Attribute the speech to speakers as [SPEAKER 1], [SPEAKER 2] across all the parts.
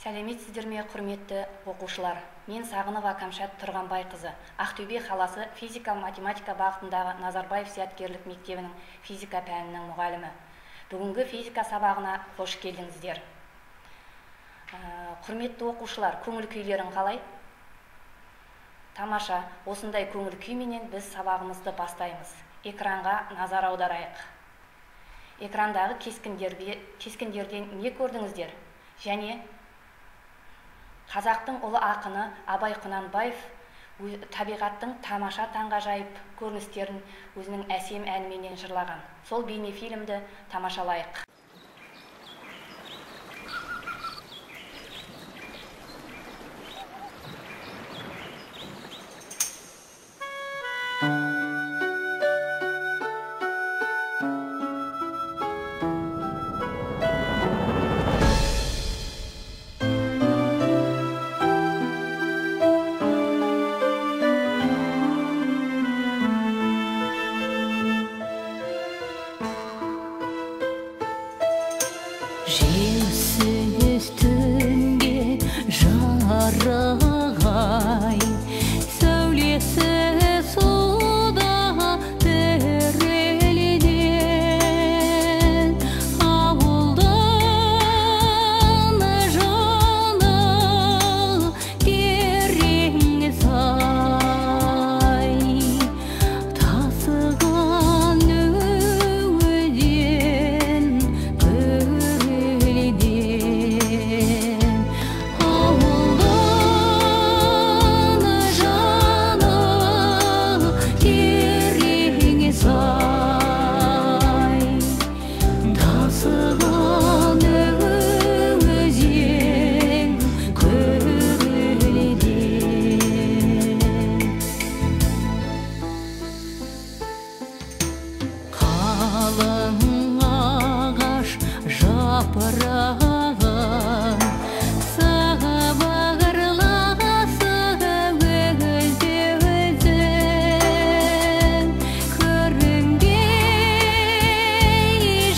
[SPEAKER 1] Сәлеметсіздер ме, құрметті оқушылар? Мен Сағынова Камшат Тұрғанбайқызы, Ақтөбе қаласы физика-математика бағытындағы Назарбаев зияткерлік мектебінің физика пәнінің мұғалімі. Бүгінгі физика сабағына қош келдіңіздер. Құрметті оқушылар, көңіл күйлерің қалай? Тамаша, осындай көңіл күйменен біз сабағымызды бастаймыз. Экранға назар аударайық. Экрандағы кескіндерден не көрдіңіздер? Және қазақтың ұлы ақыны Абай Құнанбаев табиғаттың тамаша таңғажайып көріністерін өзінің әсем әніменен жырлаған. Сол бейнефильмді тамашалайық.
[SPEAKER 2] Желсіз түнге жарығай, сәулесі суда дірілден, ауылдан жаны кереңіз ай, тасыған өден Жапырағын сағабағырлағасы өзі-өзін көрінбей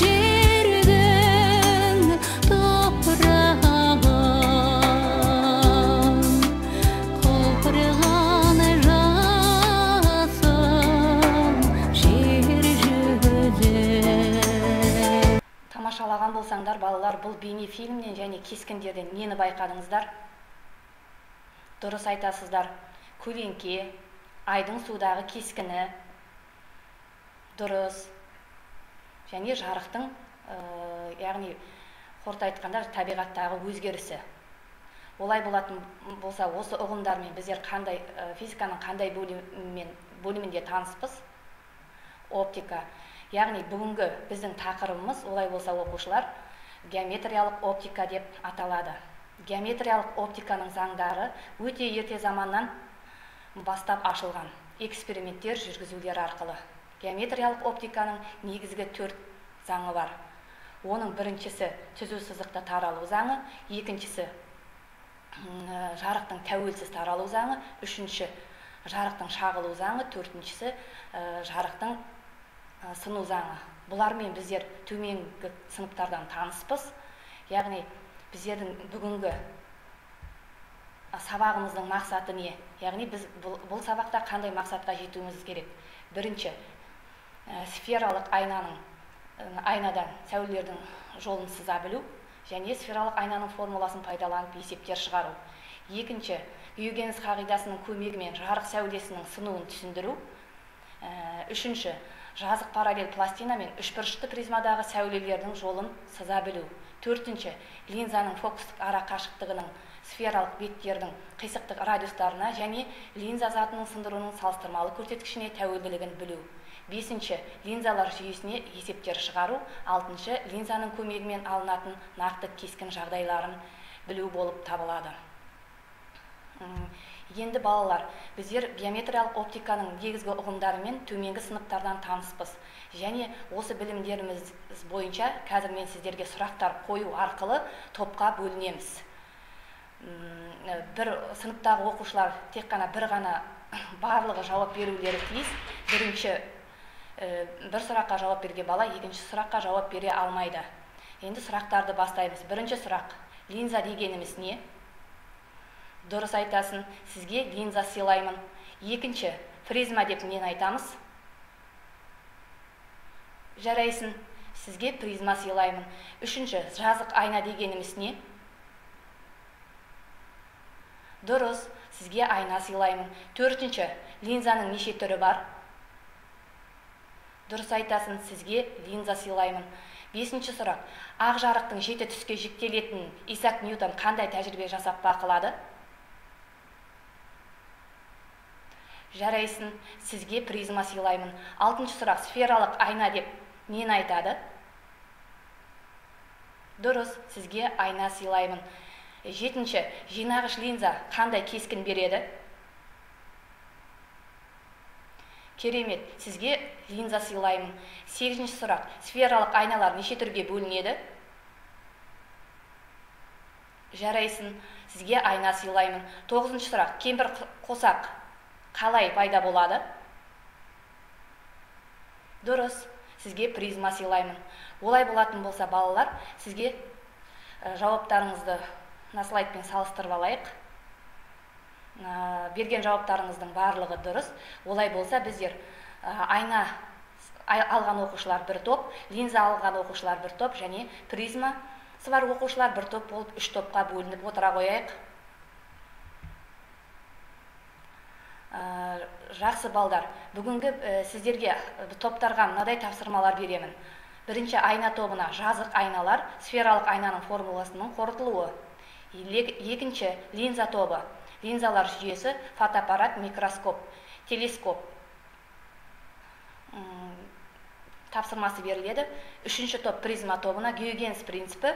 [SPEAKER 2] жердің топырағын құлпырған жасым жер жүзін.
[SPEAKER 1] Тамашалаған болсаңдар, балалар, бұл бейнефильмнен және кескіндерден нені байқадыңыздар? Дұрыс айтасыздар. Көлеңке, айдың судағы кескіні, дұрыс. Және жарықтың, яғни қорыта айтқанда табиғаттағы өзгерісі. Олай болатын болса, осы ұғымдармен біздер физиканың қандай бөлімінде таныспыз? Оптика. Яғни бүгінгі біздің тақырыбымыз, олай болса оқушылар, геометриялық оптика деп аталады. Геометриялық оптиканың заңдары өте ерте заманнан бастап ашылған эксперименттер жүргізулер арқылы. Геометриялық оптиканың негізгі 4 заңы бар. Оның біріншісі түзу сызықты таралу заңы, екіншісі жарықтың тәуелсіз таралу заңы, үшінші жарықтың шағылу заңы, төртіншісі жарықтың сыну заңы. Бұлармен біздер төменгі сыныптардан таныспыз. Яғни біздердің бүгінгі сабағымыздың мақсаты не? Яғни біз бұл сабақта қандай мақсатқа жетуіміз керек? Бірінші, сфералық айнадан сәулелердің жолын сыза білу, және сфералық айнаның формуласын пайдаланып есептер шығару. Екінші, Гюйгенс қағидасының көмегімен жарық сәулесінің сынуын түсіндіру. Үшінші, жазық параллель пластина мен үшбұрышты призмадағы сәулелердің жолын сыза білу. Төртінші, линзаның фокустық ара қашықтығының сфералық беттердің қисықтық радиустарына және линза затының сындыруының салыстырмалы көрсеткішіне тәуелділігін білу. Бесінші, линзалар жүйесіне есептер шығару. Алтыншы, линзаның көмегімен алынатын нақты кескін жағдайларын білу болып табылады. Енді балалар, біздер геометриялық оптиканың негізгі ұғымдарымен төменгі сыныптардан таныспыз. Және осы білімдеріміз бойынша қазір мен сіздерге сұрақтар қою арқылы топқа бөлінеміз. Бір сыныптағы оқушылар тек қана бір ғана барлығы жауап берулері тиіс. Бірінші бір сұраққа жауап берген бала екінші сұраққа жауап бере алмайды. Енді сұрақтарды бастаймыз. Бірінші сұрақ. Линза дегеніміз не? Дұрыс айтасың, сізге линза сыйлаймын. Екінші, призма деп нені айтамыз? Жарайсын, сізге призма сыйлаймын. Үшінші, жазық айна дегеніміз не? Дұрыс, сізге айна сыйлаймын. Төртінші, линзаның неше түрі бар? Дұрыс айтасың, сізге линза сыйлаймын. Бесінші сұрақ, ақ жарықтың 7 түске жіктелетінін Исаак Ньютон қандай тәжірибе жасап бақылады? Жарайсын, сізге призма сыйлаймын. Алтыншы сұрақ, сфералық айна деп нені айтады? Дұрыс, сізге айна сыйлаймын. Жетінші, жинағыш линза қандай кескін береді? Керемет, сізге линза сыйлаймын. Сегізінші сұрақ, сфералық айналар неше түрге бөлінеді? Жарайсын, сізге айна сыйлаймын. Тоғызыншы сұрақ, кемпір қосақ қалай пайда болады? Дұрыс, сізге призма сыйлаймын. Олай болатын болса, балалар, сізге жауаптарыңызды слайдпен салыстырып алайық. Берген жауаптарыңыздың барлығы дұрыс. Олай болса, біздер айна алған оқушылар бір топ, линза алған оқушылар бір топ, және призмасы бар оқушылар бір топ болып 3 топқа бөлініп отыра қояйық. Жақсы балдар, бүгінгі сіздерге топтарға мынадай тапсырмалар беремін. Бірінші, айна тобына жазық айналар, сфералық айнаның формуласының қорытылуы. Екінші, линза тобы. Линзалар жүйесі, фотоаппарат, микроскоп, телескоп тапсырмасы беріледі. Үшінші топ призма тобына Гюйгенс принципі,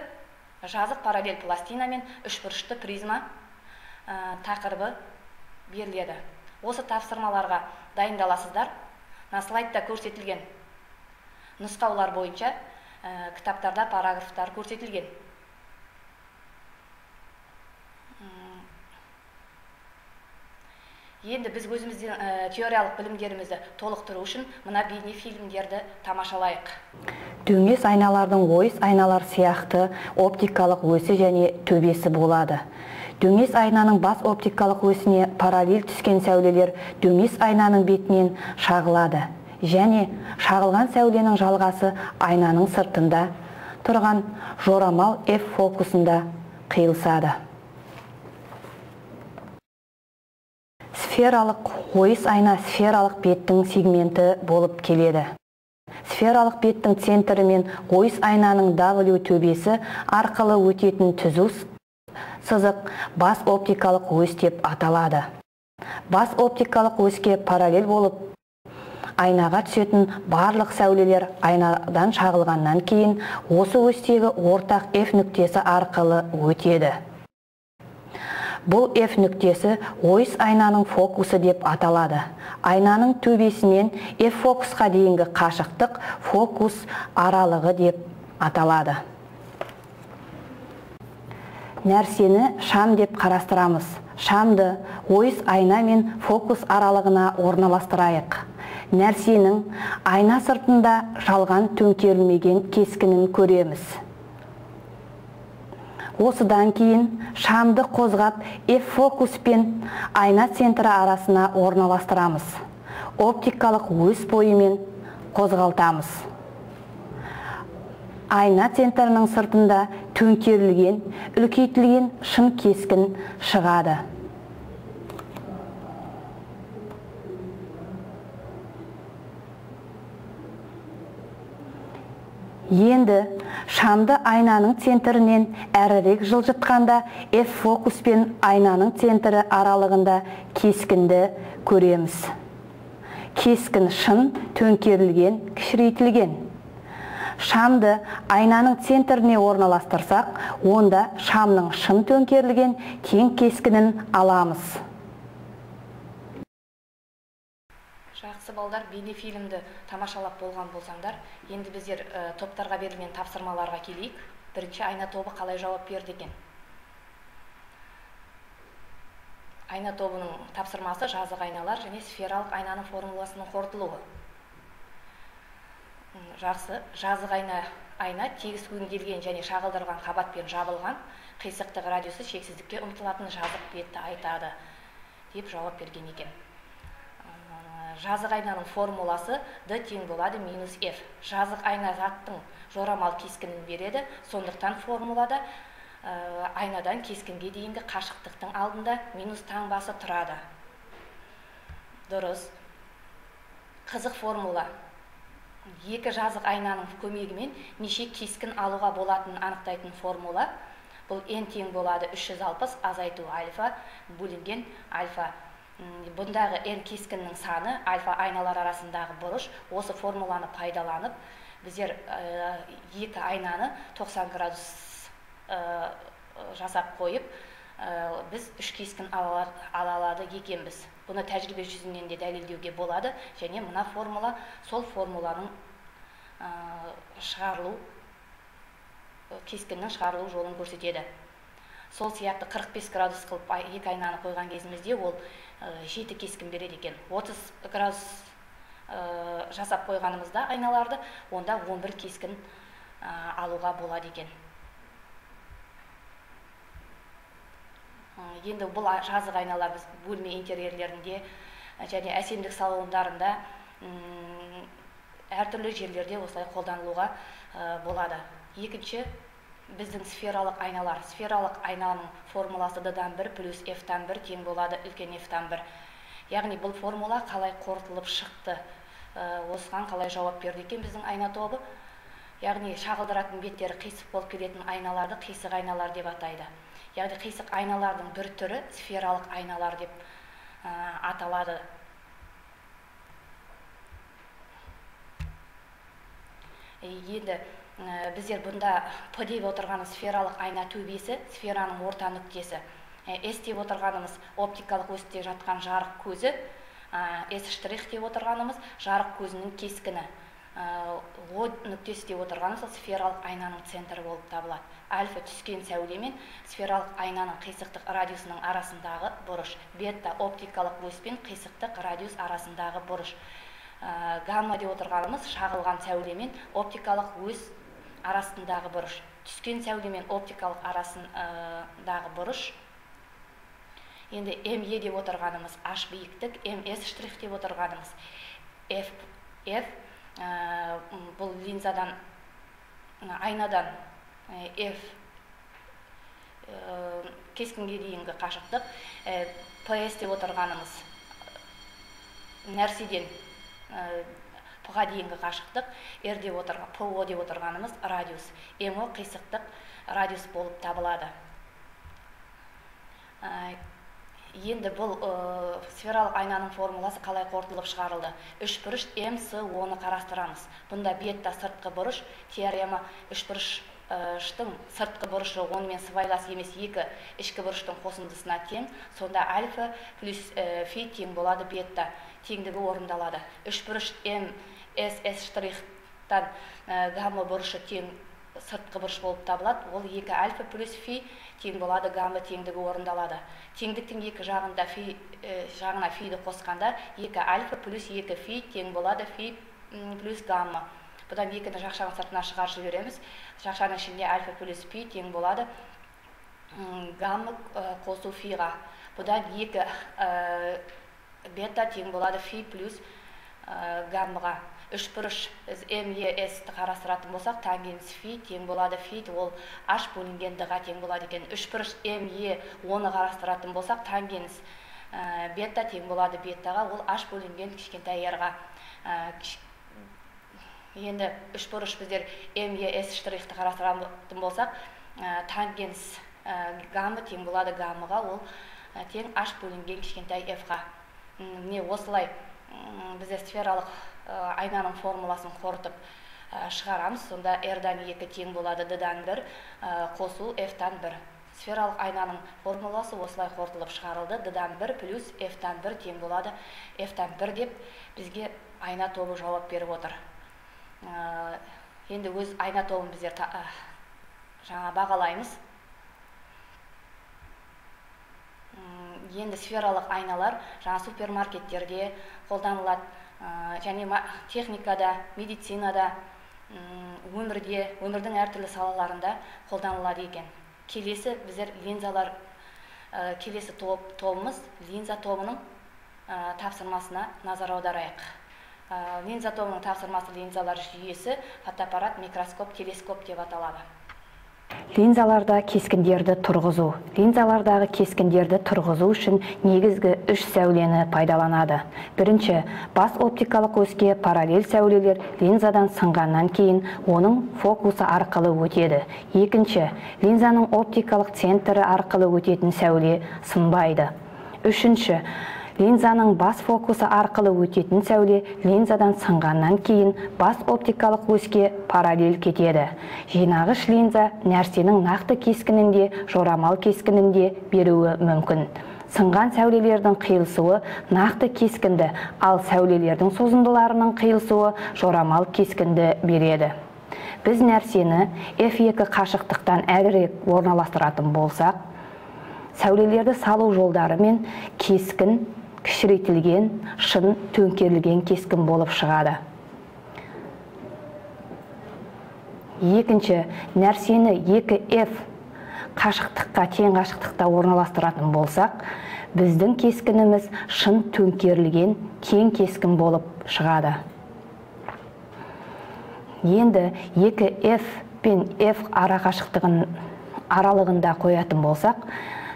[SPEAKER 1] жазық параллель пластина мен үшбұрышты призма тақырыбы беріледі. Осы тапсырмаларға дайындаласыздар. Слайдта көрсетілген нұсқаулар бойынша кітаптарда параграфтар көрсетілген. Енді біз өзіміздің теориялық білімдерімізді толықтыру үшін мына бейне фильмдерді тамашалайық.
[SPEAKER 3] Дөңес айналардың ойыс айналар сияқты оптикалық өсі және төбесі болады. Дөңес айнаның бас оптикалық өсіне параллель түскен сәулелер дөңес айнаның бетінен шағылады. Және шағылған сәуленің жалғасы айнаның сыртында тұрған жорамал F фокусында қиылысады. Сфералық ойыс айна сфералық беттің сегменті болып келеді. Сфералық беттің центрі мен ойыс айнаның W төбесі арқылы өтетін түзу сызық бас оптикалық ось деп аталады. Бас оптикалық оське параллель болып айнаға түсетін барлық сәулелер айнадан шағылғаннан кейін осы осьтегі ортақ F нүктесі арқылы өтеді. Бұл F нүктесі ойыс айнаның фокусы деп аталады. Айнаның төбесінен F фокусқа дейінгі қашықтық фокус аралығы деп аталады. Нәрсені шам деп қарастырамыз. Шамды ойыс айна мен фокус аралығына орналастырайық. Нәрсенің айна сыртында жалған төңкерілмеген кескінін көреміз. Осыдан кейін шамды қозғап F фокус пен айна центрі арасына орналастырамыз. Оптикалық ось бойымен қозғалтамыз. Айна центрінің сыртында төңкерілген, үлкейтілген шын кескін шығады. Енді шамды айнаның центрінен әрірек жылжытқанда F фокус пен айнаның центрі аралығында кескінді көреміз. Кескін шын, төңкерілген, кішірейтілген. Шамды айнаның центріне орналастырсақ, онда шамның шын төңкерілген тең кескінін аламыз.
[SPEAKER 1] Жақсы балдар, бейне фильмді тамашалап болған болсаңдар, енді біздер топтарға берілген тапсырмаларға келейік. Бірінші, айна тобы қалай жауап берді екен? Айна тобының тапсырмасы жазық айналар және сфералық айнаның формуласының қорытылуы. Жақсы, жазық айна тегіс өңделген және шағылдырған қабатпен жабылған, қисықтық радиусы шексіздікке ұмтылатын жазық бетті айтады деп жауап берген екен. Жазық айнаның формуласы D тең болады минус F. Жазық айна заттың жорамал кескінін береді, сондықтан формулада айнадан кескінге дейінгі қашықтықтың алдында минус таңбасы тұрады. Дұрыс. Қызық формула. Екі жазық айнаның көмегімен неше кескін алуға болатынын анықтайтын формула. Бұл n тең болады 360 азайту альфа бөлінген альфа. Бұндағы n кескіннің саны альфа айналар арасындағы бұрыш. Осы формуланы пайдаланып, біздер екі айнаны 90 градус жасап қойып, біз 3 кескін ала алады екенбіз. Бұны тәжірибе жүзінен де дәлелдеуге болады, және мына формула сол формуланың кескіннің шығарылу жолын көрсетеді. Сол сияқты 45 градус қылып екі айнаны қойған кезімізде ол 7 кескін береді екен. 30 градус жасап қойғанымызда айналарды, онда 11 кескін алуға болады екен. Енді бұл жазық айналар біз бөлме интерьерлерінде және әсемдік салондарында әртүрлі жерлерде осылай қолданылуға болады. Екінші, біздің сфералық айналар. Сфералық айнаның формуласы D-дан 1 плюс F-тан 1 тең болады үлкен F-тан 1. Яғни бұл формула қалай қорытылып шықты, осыған қалай жауап берді екен біздің айна тобы. Яғни шағылдыратын беттері қисық болып келетін айналарды қисық айналар деп атайды. Яғни қисық айналардың бір түрі сфералық айналар деп аталады. Енді біздер бұнда P деп отырғаны сфералық айна төбесі, сфераның орта нүктесі. S деп отырғанымыз оптикалық осьте жатқан жарық көзі, S' деп отырғанымыз жарық көзінің кескіні. O нүктесі деп отырғанымыз сфералық айнаның центрі болып табылады. Альфа түскен сәулемен сфералық айнаның қисықтық радиусының арасындағы бұрыш. Бета оптикалық ось пен қисықтық радиус арасындағы бұрыш. Гамма деп отырғанымыз шағылған сәулемен оптикалық ось арасындағы бұрыш. Түскен сәулемен оптикалық арасындағы бұрыш. Енді ME деп отырғанымыз H биіктік, MS' деп отырғанымыз F. Бұл линзадан, айнадан F кескінге дейінгі қашықтық. PS деп отырғанымыз нәрседен P-ға дейінгі қашықтық. PO деп отырғанымыз радиус. MO қисықтық радиус болып табылады. Енді бұл сфералық айнаның формуласы қалай қорытылып шығарылды? Үшбұрыш MC-оны қарастырамыз. Бұнда бетта сыртқы бұрыш, теорема үшбұрыштың сыртқы бұрышы онымен сыбайлас емес екі ішкі бұрыштың қосындысына тең. Сонда альфа плюс фи тең болады бетта. Теңдігі орындалады. Үшбұрыш MSS'-тан гамма бұрышы тең сыртқы бұрыш болып табылады. Ол екі альфа плюс фи тең болады, гамма теңдігі орындалады. Теңдіктің екі жағына фиді қосқанда екі альфа плюс екі фи тең болады, фи плюс гамма. Бұдан екіні жақшаның сыртына шығарып жібереміз. Жақшаның ішінде альфа плюс фи тең болады, гамма қосу фиға. Бұдан екі бета тең болады, фи плюс гаммаға. Үшбұрыш MES-ті қарастыратын болсақ, тангенс фи тең болады, фи ол H бөлінген D-ға тең болады екен. Үшбұрыш ME-оны қарастыратын болсақ, тангенс бета тең болады бетаға, ол H бөлінген кішкентай R-ға. Енді үшбұрыш біздер MES' қарастыратын болсақ, тангенс гамма тең болады гаммаға, ол тең H бөлінген кішкентай F-ға. Не осылай біздер сфералық айнаның формуласын қорытып шығарамыз. Сонда R-дан 2 тең болады, D-дан 1 қосу F-тан 1. Сфералық айнаның формуласы осылай қорытылып шығарылды. D-дан 1 плюс F-тан 1 тең болады, F-тан 1 деп бізге айна тобы жауап беріп отыр. Енді өз айна тобын біздер жаңа бағалаймыз. Енді сфералық айналар жаңа супермаркеттерде қолданылады. және техникада, медицинада, өмірдің әртүрлі салаларында қолданылады екен. Келесі біздер линзалар, келесі тобымыз линза тобының тапсырмасына назар аударайық. Линза тобының тапсырмасы линзалар жүйесі, фотоаппарат, микроскоп, телескоп деп аталады.
[SPEAKER 3] Линзаларда кескіндерді тұрғызу. Линзалардағы кескіндерді тұрғызу үшін негізгі үш сәулені пайдаланады. Бірінші, бас оптикалық өске параллель сәулелер линзадан сынғаннан кейін оның фокусы арқылы өтеді. Екінші, линзаның оптикалық центрі арқылы өтетін сәуле сынбайды. Үшінші, линзаның бас фокусы арқылы өтетін сәуле линзадан сынғаннан кейін бас оптикалық өске параллель кетеді. Жинағыш линза нәрсенің нақты кескінінде, жорамал кескінінде беруі мүмкін. Сынған сәулелердің қиылысуы нақты кескінді, ал сәулелердің созындыларының қиылысуы жорамал кескінді береді. Біз нәрсені F2 қашықтықтан әрірек орналастыратын болсақ, сәулелерді салу жолдары мен кескін кішірейтілген, шын төңкерілген кескін болып шығады. Екінші, нәрсені 2F қашықтыққа тең қашықтықта орналастыратын болсақ, біздің кескініміз шын төңкерілген, кең кескін болып шығады. Енді 2F пен F аралығында қоятын болсақ,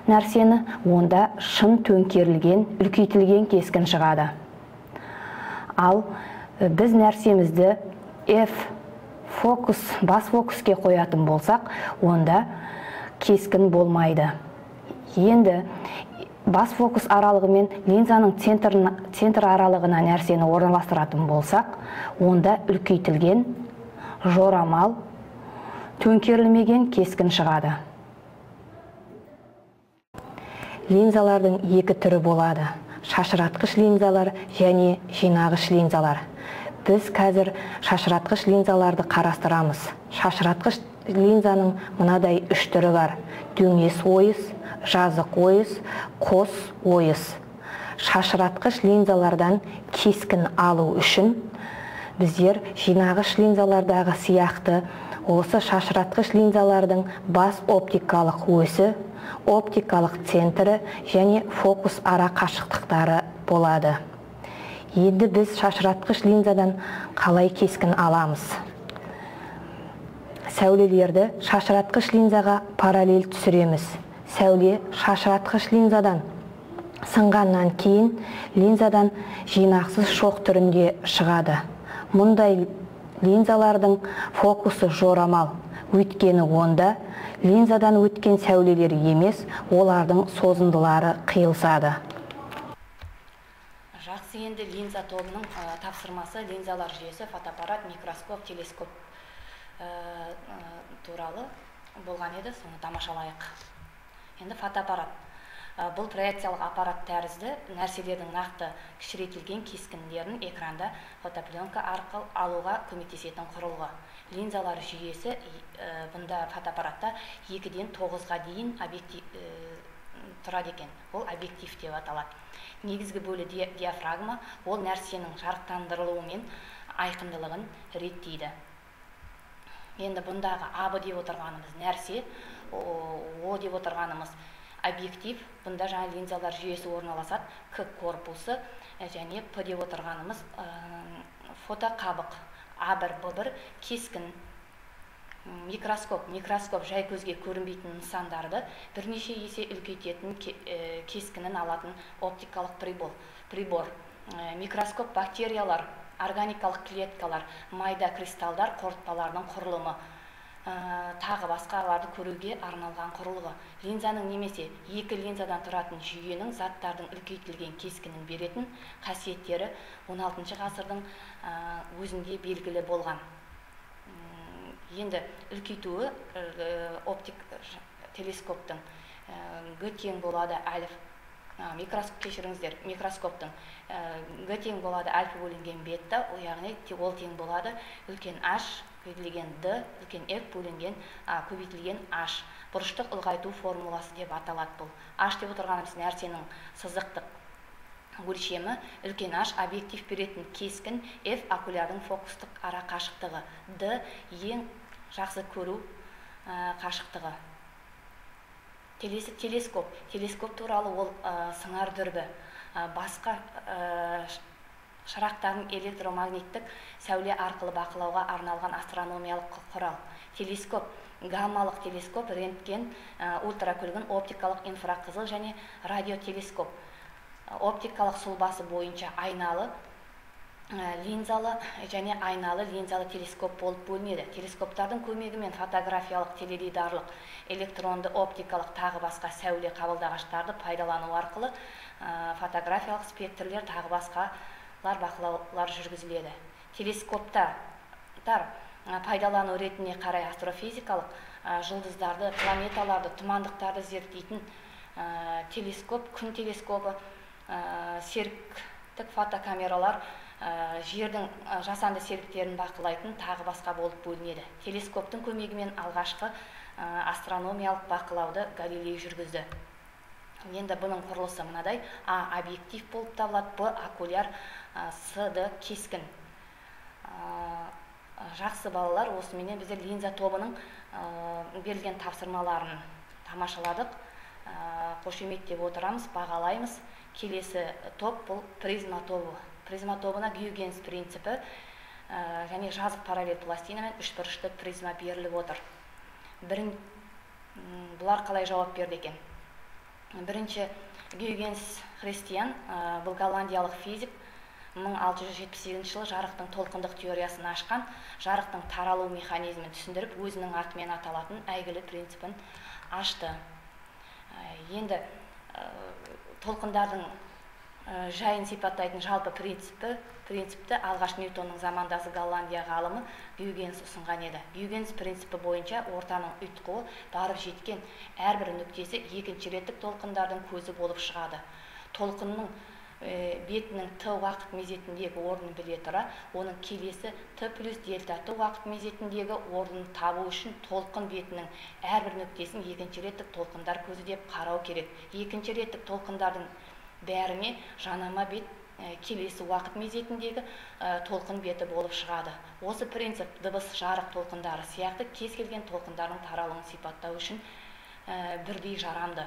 [SPEAKER 3] нәрсені онда шын төңкерілген, үлкейтілген кескін шығады. Ал біз нәрсемізді бас фокуске қоятын болсақ, онда кескін болмайды. Енді бас фокус аралығы мен линзаның центр аралығына нәрсені орналастыратын болсақ, онда үлкейтілген, жорамал, төңкерілмеген кескін шығады. Линзалардың екі түрі болады. Шашыратқыш линзалар және жинағыш линзалар. Біз қазір шашыратқыш линзаларды қарастырамыз. Шашыратқыш линзаның мынадай үш түрі бар. Дөңес ойыс, жазық ойыс, қос ойыс. Шашыратқыш линзалардан кескін алу үшін біздер жинағыш линзалардағы сияқты осы шашыратқыш линзалардың бас оптикалық өсі, оптикалық центрі және фокус ара қашықтықтары болады. Енді біз шашыратқыш линзадан қалай кескін аламыз? Сәулелерді шашыратқыш линзаға параллель түсіреміз. Сәуле шашыратқыш линзадан сынғаннан кейін линзадан жинақсыз шоқ түрінде шығады. Мұндай линзалардың фокусы жорамал, өйткені онда линзадан өткен сәулелер емес, олардың созындылары қиылысады.
[SPEAKER 1] Жақсы, енді линза тобының тапсырмасы линзалар жүйесі, фотоаппарат, микроскоп, телескоп туралы болған еді, соны тамашалайық. Енді фотоаппарат. Бұл проекциялық аппарат тәрізді нәрселердің нақты кішірейтілген кескіндерін экранда фотопленка арқылы алуға көмектесетін құрылғы. Линзалар жүйесі бұнда фотоаппаратта 2-ден 9-ға дейін тұрады екен. Ол объектив деп аталады. Негізгі бөлі диафрагма, ол нәрсенің жарықтандырылуы мен айқындылығын реттейді. Енді бұндағы А деп отырғанымыз нәрсе, О деп отырғанымыз объектив, бұнда жаңа линзалар жүйесі орналасады, К корпусы және П деп отырғанымыз фотоқабық, А1, Б1 кескін. Микроскоп жай көзге көрінбейтін нысандарды бірнеше есе үлкейтетін кескінін алатын оптикалық прибор. Микроскоп бактериялар, органикалық клеткалар, майда кристалдар қорытпаларының құрылымы, тағы басқаларды көруге арналған құрылғы. Линзаның немесе екі линзадан тұратын жүйенің заттардың үлкейтілген кескінін беретін қасиеттері 16 ғасырдың өзінде белгілі болған. Енді үлкейтуі оптик телескоптың Г тең болады альф, кешіріңіздер, микроскоптың Г тең болады альфа бөлінген бетта, яғни ол тең болады үлкен H көбейтілген D, үлкен F бөлінген көбейтілген H. Бұрыштық ұлғайту формуласы деп аталады бұл. H деп отырғанымыз нәрсенің сызықтық өлшемі үлкен H объектив беретін кескін, F окулярдың фокустық ара қашықтығы, D ең жақсы көру қашықтығы. Телескоп. Телескоп туралы ол сыңар дүрбі, басқа шырақтарын электромагниттік сәуле арқылы бақылауға арналған астрономиялық құрал. Телескоп. Гаммалық телескоп, рентген, ультракүлгін, оптикалық инфрақызыл және радиотелескоп. Оптикалық сұлбасы бойынша айналы, линзалы және айналы линзалы телескоп болып бөлінеді. Телескоптардың көмегімен фотографиялық, теледидарлық, электронды, оптикалық тағы басқа сәуле қабылдағыштарды пайдалану арқылы фотографиялық спектрлер тағы басқалар бақылаулар жүргізіледі. Телескоптар пайдалану ретіне қарай астрофизикалық жұлдыздарды, планеталарды, тұмандықтарды зерттейтін телескоп, күн телескопы, серіктік фотокамералар, жердің жасанды серіктерін бақылайтын тағы басқа болып бөлінеді. Телескоптың көмегімен алғашқы астрономиялық бақылауды Галилей жүргізді. Енді бұның құрылысы мынадай: А объектив болып табылады, Б окуляр, С Д кескін. Жақсы балалар, осыменен біздер линза тобының берілген тапсырмаларын тамашаладық. Қошемет деп отырамыз, бағалаймыз. Келесі топ бұл призма тобы. Призма тобына Гюйгенс принципі және жазық параллель пластинамен үшбұрышты призма беріліп отыр. Бұлар қалай жауап берді екен? Бірінші, Гюйгенс христиан, бұл голландиялық физик, 1678 жылы жарықтың толқындық теориясын ашқан, жарықтың таралу механизмін түсіндіріп, өзінің атымен аталатын әйгілі принципін ашты. Енді толқындардың жайын сипаттайтын жалпы принципті алғаш Ньютонның замандасы Голландия ғалымы Гюйгенс ұсынған еді. Гюйгенс принципі бойынша ортаның ұйытқуы барып жеткен әрбір нүктесі екінші реттік толқындардың көзі болып шығады. Толқынның бетінің Т уақыт мезетіндегі орнын біле тұра, оның келесі Т плюс дельта Т уақыт мезетіндегі орнын табу үшін толқын бетінің әрбір нүктесін екінші реттік толқындар көзі деп қарау керек. Екінші реттік толқындардың бәріне жанама бет келесі уақыт мезетіндегі толқын беті болып шығады. Осы принцип дыбыс, жарық толқындары сияқты кез келген толқындардың таралуын сипаттау үшін бірдей жарамды.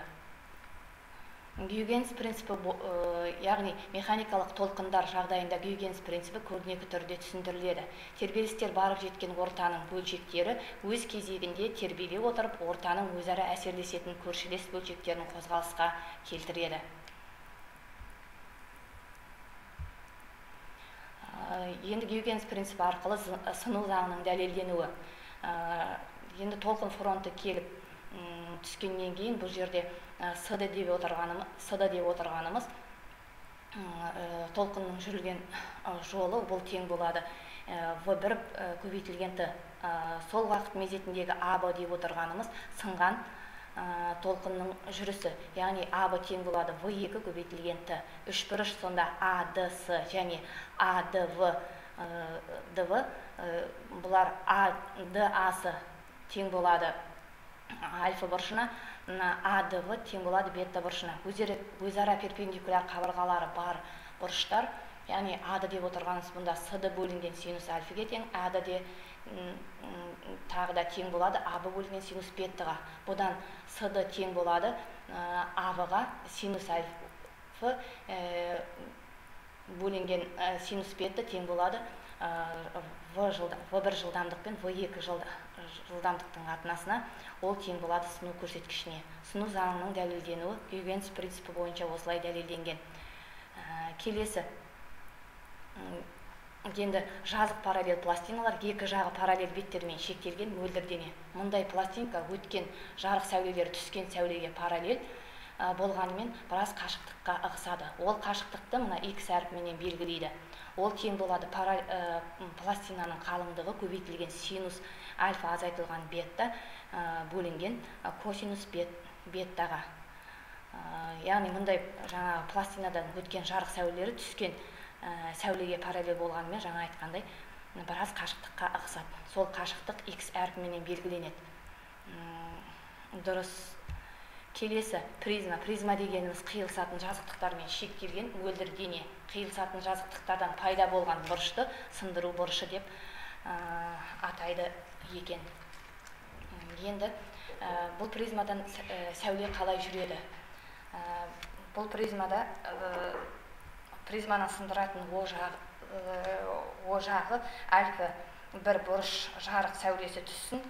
[SPEAKER 1] Гюйгенс принципі, яғни механикалық толқындар жағдайында Гюйгенс принципі көрнекі түрде түсіндіріледі. Тербелістер барып жеткен ортаның бөлшектері өз кезегінде тербеле отырып, ортаның өзара әсерлесетін көршілес бөлшектерін қозғалысқа келтіреді. Енді Гюйгенс принципі арқылы сыну заңының дәлелденуі. Енді толқын фронты келіп түскеннен кейін бұл жерде сд деп отырғанымыз толқынның жүрілген жолы бұл тең болады v1 көбейтілген т. Сол уақыт мезетіндегі аб деп отырғанымыз сынған толқынның жүрісі, яғни аб тең болады v2 көбейтілген т. Үшбұрыш сонда адс және адв дв, бұлар адасы тең болады альфа бұрышына, адв тең болады бета бұрышына. Өзара перпендикуляр қабырғалары бар бұрыштар, яғни ады деп отырғанымыз бұнда сд бөлінген синус альфаға тең, ады де тағы да тең болады аб бөлінген синус бетаға. Бұдан сд тең болады абға синус альфа бөлінген синус бета тең болады v1 жылдамдық пен v2 жылдамдықтың қатынасына, ол тең болады сыну көрсеткішіне. Сыну заңының дәлелденуі Гюйгенс принципі бойынша осылай дәлелденген. Келесі, енді жазық параллель пластиналар екі жағы параллель беттермен шектелген мөлдір дене. Мұндай пластинка өткен жарық сәулелері түскен сәулеге параллель болғанымен біраз қашықтыққа ығысады. Ол қашықтықты мына x әрпіменен белгілейді. Ол тең болады пластинаның қалыңдығы көбейтілген синус альфа азайтылған бетта бөлінген косинус беттаға. Яғни мұндай жаңа пластинадан өткен жарық сәулелері түскен сәулеге параллель болғанымен жаңа айтқандай біраз қашықтыққа ығысады. Сол қашықтық x әрпіменен белгіленеді. Дұрыс. Келесі призма. Призма дегеніміз қиылысатын жазықтықтармен шектелген мөлдір дене. Қиылысатын жазықтықтардан пайда болған бұрышты сындыру бұрышы деп атайды екен. Енді бұл призмадан сәуле қалай жүреді? Бұл призмада призманы сындыратын о жағы альфа бір бұрыш жарық сәулесі түссін.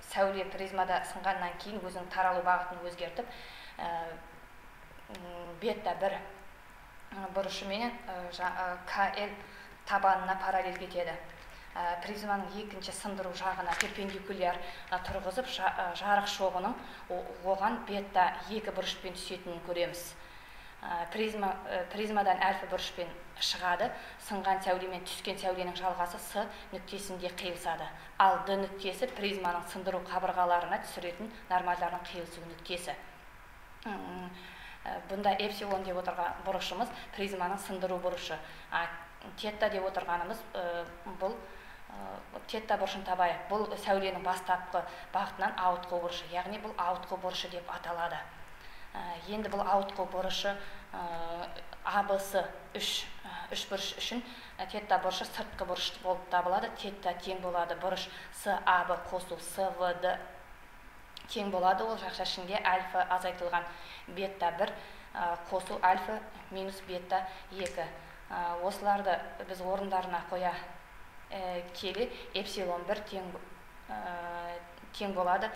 [SPEAKER 1] Сәуле призмада сынғаннан кейін өзінің таралу бағытын өзгертіп, бетта бір бұрышымен КЛ табанына параллель кетеді. Призманың екінші сындыру жағына перпендикуляр тұрғызып, жарық шоғының оған бетта екі бұрышпен түсетінін көреміз. Призмадан альфа бұрышпен шығады, сынған сәулемен түскен сәуленің жалғасы С нүктесінде қиылысады. Ал Д нүктесі призманың сындыру қабырғаларына түсіретін нормальдардың қиылысу нүктесі. Бұнда эпсилон деп отырған бұрышымыз призманың сындыру бұрышы. Тетта деп отырғанымыз бұл тетта бұрышын табайық. Бұл сәуленің бастапқы бағытынан ауытқу бұрышы, яғни бұл ауытқу бұрышы деп аталады. Енді бұл ауытқу бұрышы АБС үш бұрыш үшін тетта бұрышы сыртқы бұрыш болып табылады. Тетта тең болады бұрыш САБ қосу СВД тең болады. Ол жақша ішінде альфа азайтылған бетта 1 қосу альфа минус бетта 2. Осыларды біз орындарына қоя келе эпсилон 1 тең болады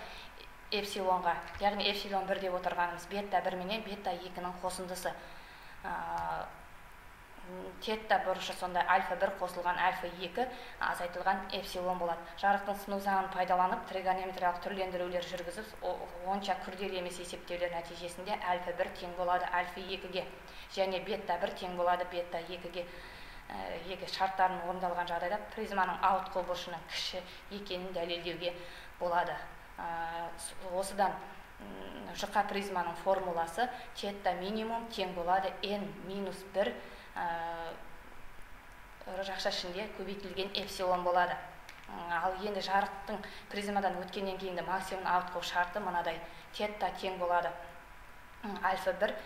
[SPEAKER 1] эпсилонға. Яғни эпсилон 1 деп отырғанымыз бетта 1 менен бетта 2-ның қосындысы. Тетта бұрышы сонда альфа 1 қосылған альфа 2 азайтылған эпсилон болады. Жарықтың сыну заңын пайдаланып, тригонометриялық түрлендірулер жүргізіп, онша күрделі емес есептеулер нәтижесінде альфа 1 тең болады альфа 2-ге, және бетта 1 тең болады бетта 2-ге. Шарттарын орындалған жағдайда призманың ауытқу бұрышының кіші екенін дәлелдеуге болады. Осыдан жұқа призманың формуласы тетта минимум тең болады n-1 жақша ішінде көбейтілген эпсилон болады. Ал енді жарықтың призмадан өткеннен кейінгі максимум ауытқу шарты мынадай: тетта тең болады альфа 1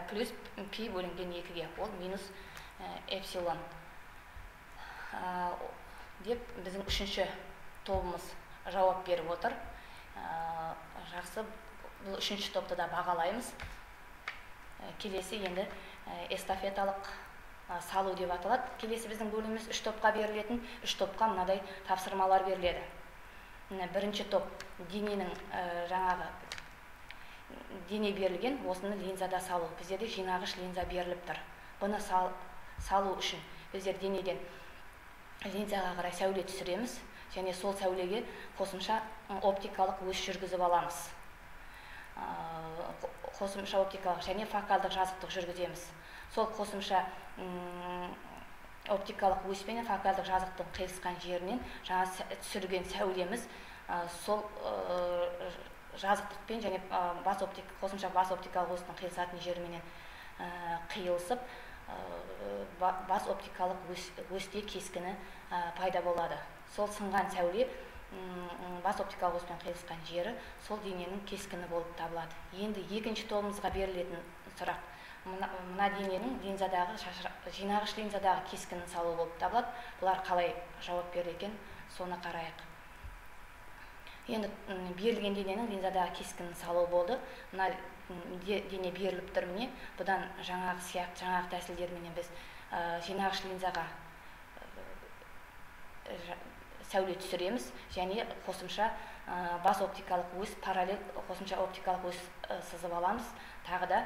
[SPEAKER 1] плюс пи бөлінген 2-ге, ол минус эпсилон деп біздің үшінші тобымыз жауап беріп отыр. Жақсы, бұл үшінші топты да бағалаймыз. Келесі енді эстафеталық салу деп аталады. Келесі біздің бөліміміз 3 топқа берілетін, 3 топқа мынадай тапсырмалар беріледі. Бірінші топ дененің жаңағы дене берілген, осыны линзада салу. Біздерде жинағыш линза беріліп тұр. Бұны салу үшін біздер денеден линзаға қарай сәуле түсіреміз, және сол сәулеге қосымша оптикалық өш жүргізіп аламыз. Қосымша оптикалық және фокалдық жазықтық жүргіземіз. Сол қосымша оптикалық өш пен фокалдық жазықтың қиылысқан жерінен жаңа түсірген сәулеміз сол жазықтықпен және қосымша бас оптикалық өстің қиылысатын жеріменен қиылысып, бас оптикалық өсте кескіні пайда болады. Сол сынған сәуле бас оптикалық өспен қиылысқан жері сол дененің кескіні болып табылады. Енді екінші тобымызға берілетін сұрақ: мына дененің линзадағы жинағыш линзадағы кескінін салу болып табылады. Бұлар қалай жауап берді екен, соны қарайық. Енді берілген дененің линзадағы кескінін салу болды. Мына дене беріліп тұр міне. Бұдан жаңағы тәсілдерменен біз жинағыш линзаға сәуле түсіреміз, және қосымша бас оптикалық өс параллель қосымша оптикалық өс сызып аламыз. Тағы да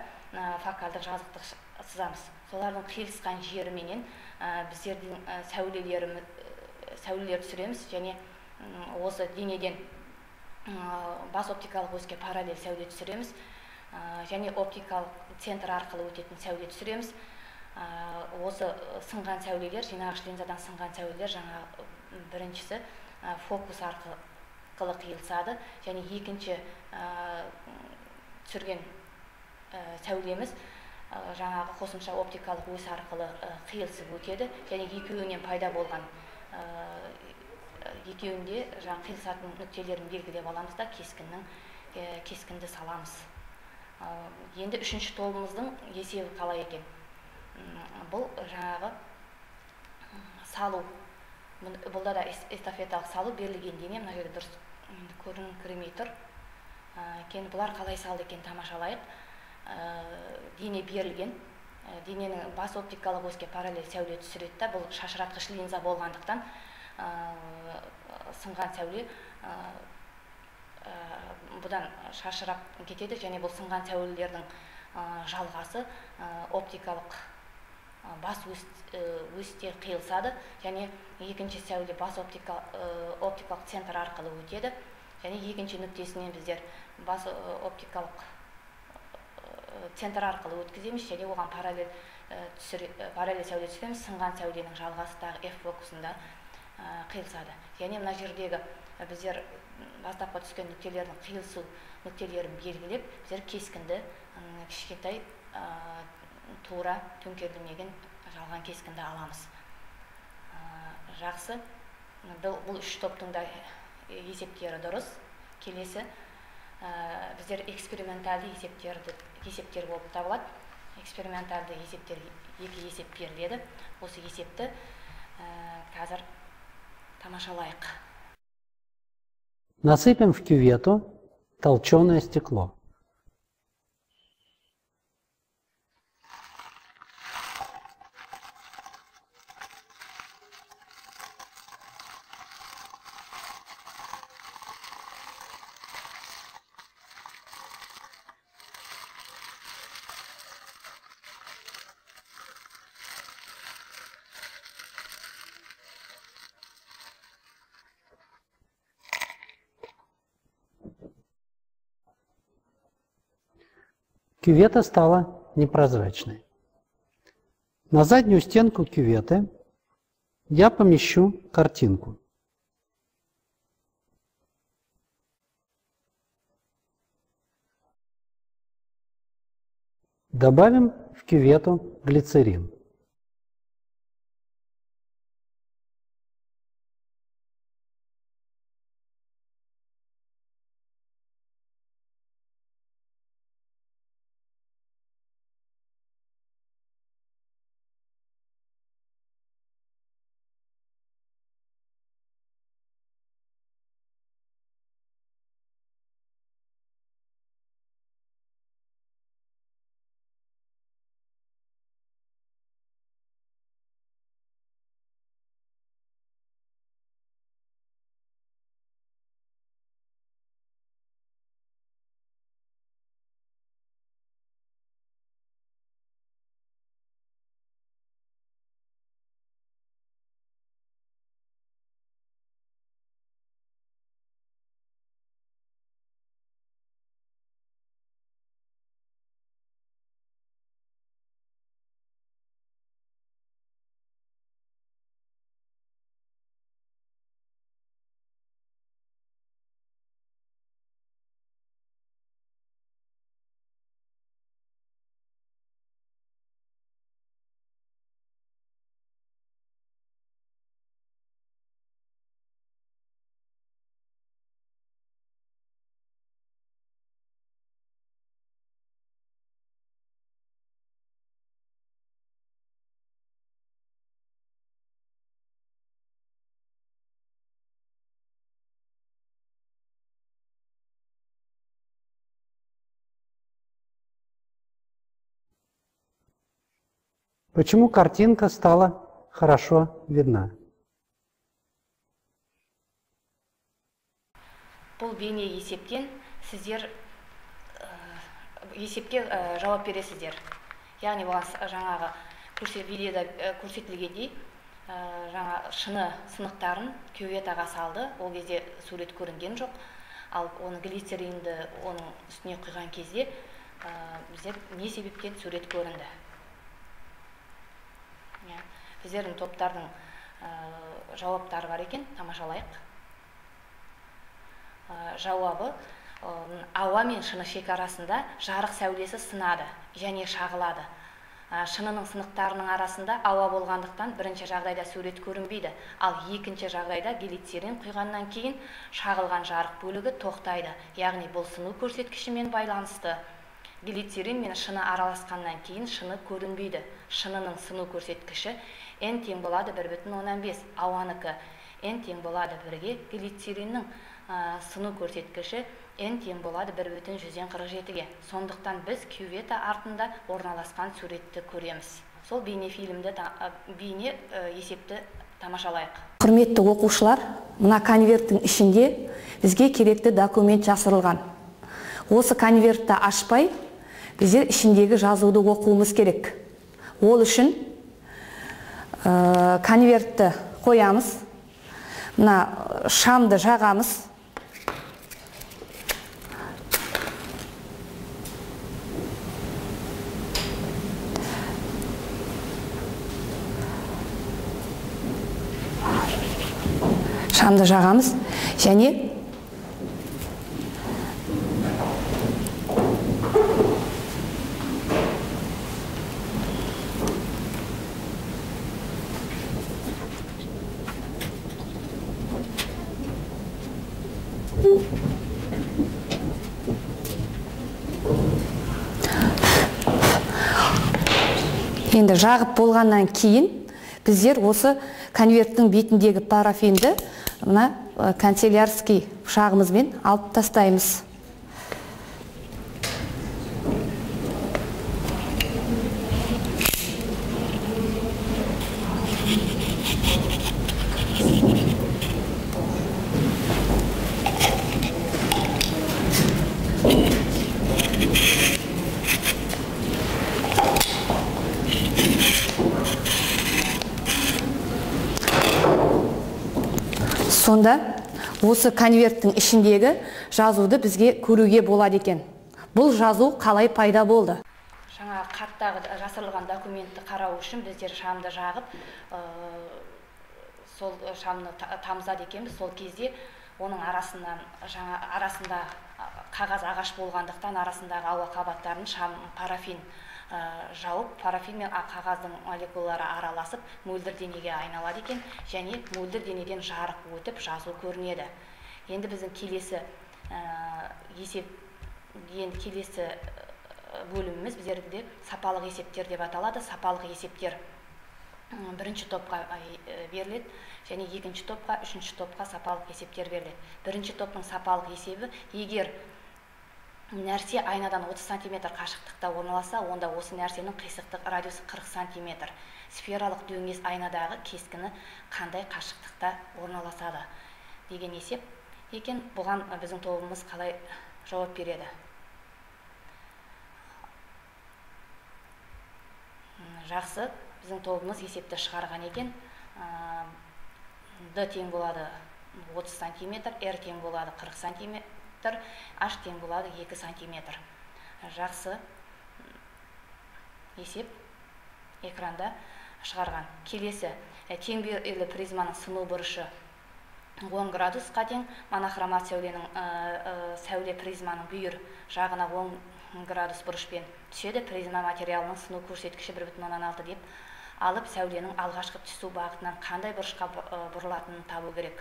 [SPEAKER 1] фокалдық жазықтық сызамыз. Солардың қиылысқан жеріменен біздердің сәулелер түсіреміз, және осы денеден бас оптикалық өске параллель сәуле түсіреміз, және оптикалық центр арқылы өтетін сәуле түсіреміз. Осы сынған сәулелер, жинағыш линзадан сынған сәулелер, жаңа біріншісі фокус арқылы қиылысады, және екінші түсірген сәулеміз жаңағы қосымша оптикалық өс арқылы қиылысып өтеді, және екеуінен пайда болған екеуінде қиылысатын нүктелерін белгілеп аламыз да кескінді саламыз. Енді үшінші тобымыздың есебі қалай екен? Бұл жаңағы салу. Бұлда да эстафеталық салу берілген дене, мына жерде дұрыс көрініңкіремей тұр. Кейін бұлар қалай салды екен тамашалайық. Дене берілген. Дененің бас оптикалық оське параллель сәуле түсіреді. Бұл шашыратқыш линза болғандықтан сынған сәуле бұдан шашырап кетеді, және бұл сынған сәулелердің жалғасы оптикалық бас өсте қиылсады, және екінші сәуле бас оптикалық центр арқылы өтеді, және екінші нүктесінен біздер бас оптикалық центр арқылы өткіземіз, және оған параллель сәуле түсіреміз. Сынған сәуленің жалғасы тағы F фокусында қиылсады. Және мына жердегі біздер бастапқы түскен нүктелердің қиылысу нүктелерін белгілеп, біздер кескінді кішкентай тура төңкерілмеген жалған кескінді аламыз. Жақсы. Бұл үш топтың да есептері дұрыс. Келесі біздер эксперименталды есептер болып табылады. Эксперименталды есептер екі есеп беріледі. Осы есепті қазір тамашалайық.
[SPEAKER 4] Насыпем в кювету толченое стекло. Кювета стала непрозрачной. На заднюю стенку кюветы я помещу картинку. Добавим в кювету глицерин. Почему картинка стала хорошо видна?
[SPEAKER 1] Бұл бейне есептен сіздер есепке жауап бересіздер. Яғни бұған жаңағы видеода көрсетілгендей жаңа шыны сынықтарын кюветаға салды. Ол кезде сурет көрінген жоқ. Ал оны глицеринді оның үстіне құйған кезде біздер не себептен сурет көрінді. Біздердің топтардың жауаптары бар екен, тамашалайық. Жауабы ауа мен шыны шекарасында жарық сәулесі сынады және шағылады. Шынының сынықтарының арасында ауа болғандықтан бірінші жағдайда сурет көрінбейді, ал екінші жағдайда глицерин құйғаннан кейін шағылған жарық бөлігі тоқтайды. Яғни бұл сыну көрсеткішімен байланысты. глицерин мен шыны араласқаннан кейін шыны көрінбейді. Шынының сыну көрсеткіші n тең болады 1,15. Ауаныкі n тең болады 1-ге, глицериннің сыну көрсеткіші n тең болады 1,147-ге. Сондықтан біз кювета артында орналасқан суретті көреміз. Сол бейне есепті тамашалайық.
[SPEAKER 3] Құрметті оқушылар, мына конверттің ішінде бізге керекті документ жасырылған. Осы конвертті ашпай, біздер ішіндегі жазуды оқуымыз керек. Ол үшін конвертті қоямыз, мына шамды жағамыз. Шамды жағамыз және енді жағып болғаннан кейін біздер осы конверттің бетіндегі парафинді мына канцелярский пышағымызбен алып тастаймыз. Сонда осы конверттің ішіндегі жазуды бізге көруге болады екен. Бұл жазу қалай пайда болды?
[SPEAKER 1] Жаңа қарттағы жасырылған документті қарау үшін біздер шамды жағып, сол шамны тамызады екенбіз. Сол кезде оның арасында қағаз ағаш болғандықтан арасындағы ауа қабаттарын парафин жауып, парафин мен қағаздың молекулалары араласып мөлдір денеге айналады екен, және мөлдір денеден жарық өтіп жазу көрінеді. Енді біздің келесі бөліміміз біздерде сапалық есептер деп аталады. Сапалық есептер бірінші топқа беріледі, және екінші топқа, үшінші топқа сапалық есептер беріледі. Бірінші топтың сапалық есебі, егер нәрсе айнадан 30 см қашықтықта орналасса, онда осы нәрсенің қисықтық радиусы 40 см. Сфералық дөңес айнадағы кескіні қандай қашықтықта орналасады деген есеп екен. Бұған біздің тобымыз қалай жауап береді? Жақсы, біздің тобымыз есепті шығарған екен. D тең болады 30 см, R тең болады 40 см, H тең болады 2 см. Жақсы, есеп экранда шығарған. Келесі, теңбелі призманың сыну бұрышы 10 градусқа тең. Монохромат сәуле призманың бүйір жағына 10 градус бұрышпен түседі. Призма материалының сыну көрсеткіші 1,16 деп алып, сәуленің алғашқы түсу бағытынан қандай бұрышқа бұрылатынын табу керек.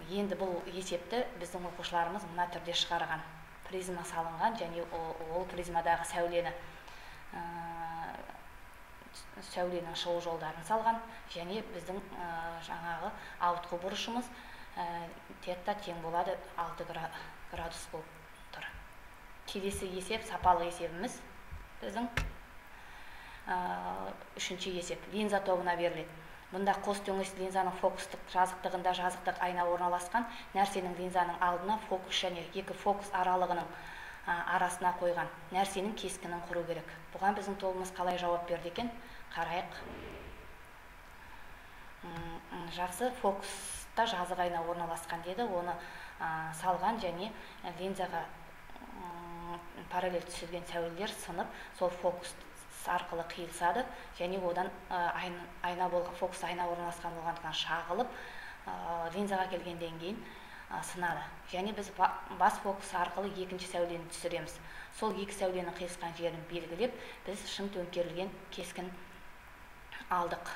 [SPEAKER 1] Енді бұл есепті біздің оқушыларымыз мына түрде шығарған. Призма салынған, және ол призмадағы сәуленің шығу жолдарын салған, және біздің жаңағы ауытқу бұрышымыз тетта тең болады 6 градус болып тұр. Келесі есеп, сапалық есебіміз біздің үшінші есеп, линза тобына беріледі. Бұнда қос дөңес линзаның фокустық жазықтығында жазықтық айна орналасқан, нәрсенің линзаның алдына фокус және екі фокус аралығының арасына қойған нәрсенің кескінін құру керек. Бұған біздің тобымыз қалай жауап берді екен? Қарайық. Жақсы, фокуста жазық айна орналасқан деді, оны салған, және линзаға параллель түсірген сәулелер сынып, сол фокус арқылы қиылсады, және одан фокус айна орналасқан болғандықтан шағылып, линзаға келгенден кейін сынады. Және біз бас фокус арқылы екінші сәулені түсіреміз. Сол екі сәуленің қиысқан жерін белгілеп, біз шын төңкерілген кескін алдық.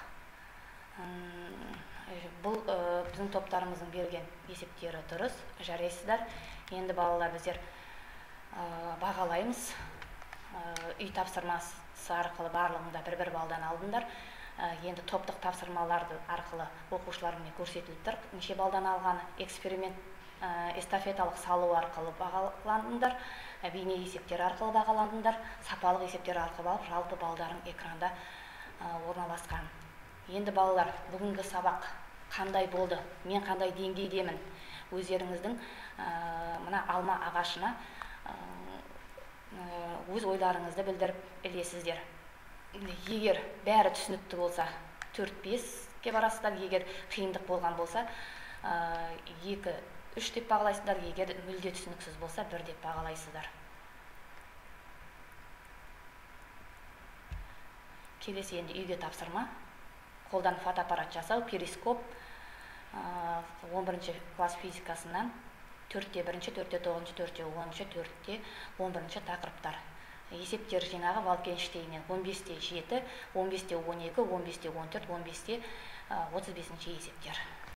[SPEAKER 1] Бұл біздің топтарымыздың берген есептері дұрыс, жарайсыздар. Енді балалар, біздер бағалаймыз. Үй тапсырмасы арқылы барлығында бір балдан алдыңдар. Енді топтық тапсырмаларды арқылы оқушылармен көрсетіліп тұр. Неше балдан алғаны, эксперимент эстафеталық салу арқылы бағаландыңдар, бейне есептер арқылы бағаландыңдар, сапалық есептер арқылы алып, жалпы балдардың экранда орналасқан. Енді балалар, бүгінгі сабақ қандай болды, мен қандай деңгейдемін, өздеріңіздің мына алма ағашына өз ойларыңызды білдіріп ілесіздер. Егер бәрі түсінікті болса 4-5-ке барасыздар, егер қиындық болған болса 2-3 деп бағалайсыздар, егер мүлде түсініксіз болса 1 деп бағалайсыздар. Келесі енді үйге тапсырма. Қолдан фотоаппарат жасау, перископ 11 класс физикасынан 4-те 1-ші, 4-те 9-ші, 4-те 10-ші, 4-те 11-ші тақырыптар. Есептер жинағы Валкенштейннен 15-те 7, 15-те 12, 15-те 14, 15-те 35-ші есептер.